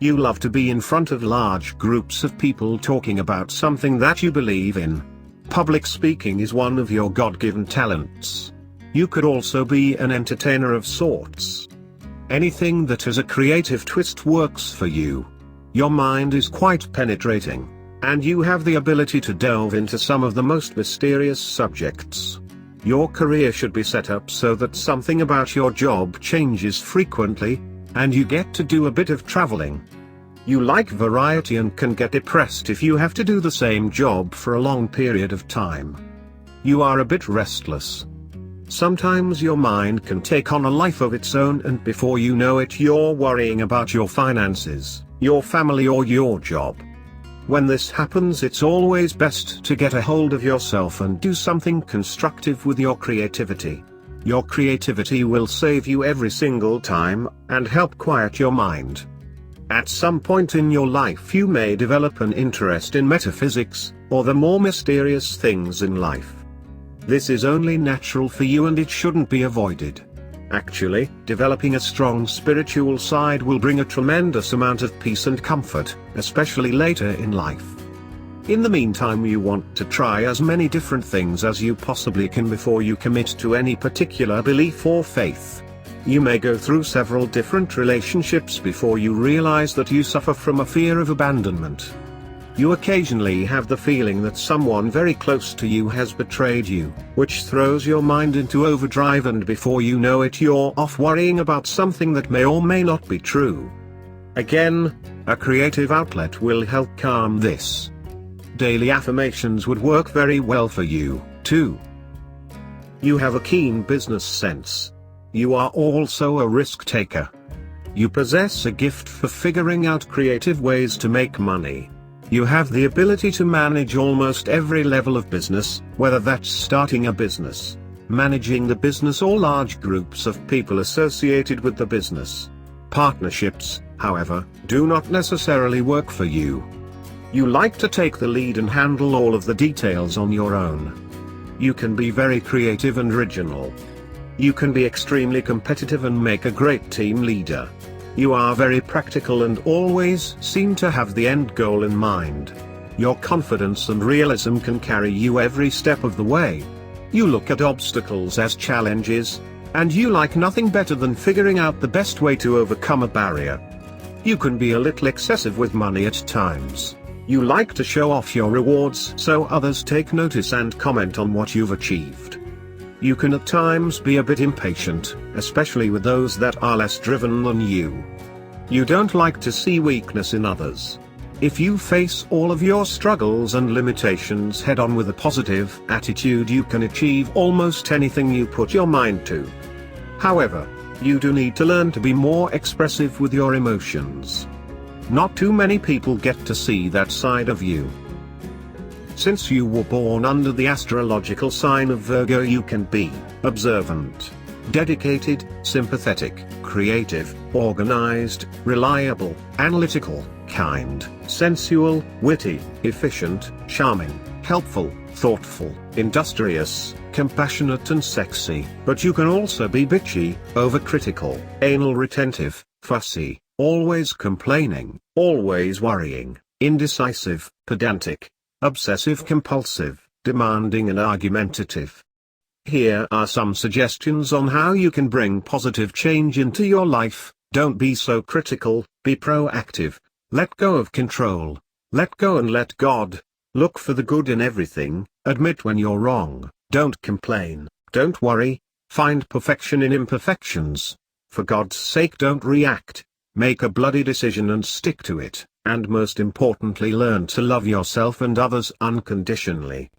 You love to be in front of large groups of people talking about something that you believe in. Public speaking is one of your God-given talents. You could also be an entertainer of sorts. Anything that has a creative twist works for you. Your mind is quite penetrating, and you have the ability to delve into some of the most mysterious subjects. Your career should be set up so that something about your job changes frequently, and you get to do a bit of traveling. You like variety and can get depressed if you have to do the same job for a long period of time. You are a bit restless. Sometimes your mind can take on a life of its own, and before you know it you're worrying about your finances, your family or your job. When this happens, it's always best to get a hold of yourself and do something constructive with your creativity. Your creativity will save you every single time, and help quiet your mind. At some point in your life you may develop an interest in metaphysics, or the more mysterious things in life. This is only natural for you and it shouldn't be avoided. Actually, developing a strong spiritual side will bring a tremendous amount of peace and comfort, especially later in life. In the meantime, you want to try as many different things as you possibly can before you commit to any particular belief or faith. You may go through several different relationships before you realize that you suffer from a fear of abandonment. You occasionally have the feeling that someone very close to you has betrayed you, which throws your mind into overdrive, and before you know it you're off worrying about something that may or may not be true. Again, a creative outlet will help calm this. Daily affirmations would work very well for you, too. You have a keen business sense. You are also a risk taker. You possess a gift for figuring out creative ways to make money. You have the ability to manage almost every level of business, whether that's starting a business, managing the business, or large groups of people associated with the business. Partnerships, however, do not necessarily work for you. You like to take the lead and handle all of the details on your own. You can be very creative and original. You can be extremely competitive and make a great team leader. You are very practical and always seem to have the end goal in mind. Your confidence and realism can carry you every step of the way. You look at obstacles as challenges, and you like nothing better than figuring out the best way to overcome a barrier. You can be a little excessive with money at times. You like to show off your rewards so others take notice and comment on what you've achieved. You can at times be a bit impatient, especially with those that are less driven than you. You don't like to see weakness in others. If you face all of your struggles and limitations head on with a positive attitude, you can achieve almost anything you put your mind to. However, you do need to learn to be more expressive with your emotions. Not too many people get to see that side of you. Since you were born under the astrological sign of Virgo, you can be observant, dedicated, sympathetic, creative, organized, reliable, analytical, kind, sensual, witty, efficient, charming, helpful, thoughtful, industrious, compassionate and sexy. But you can also be bitchy, overcritical, anal retentive, fussy, always complaining, always worrying, indecisive, pedantic, obsessive-compulsive, demanding and argumentative. Here are some suggestions on how you can bring positive change into your life. Don't be so critical, be proactive, let go of control, let go and let God. Look for the good in everything, admit when you're wrong, don't complain, don't worry, find perfection in imperfections. For God's sake, don't react, make a bloody decision and stick to it. And most importantly, learn to love yourself and others unconditionally.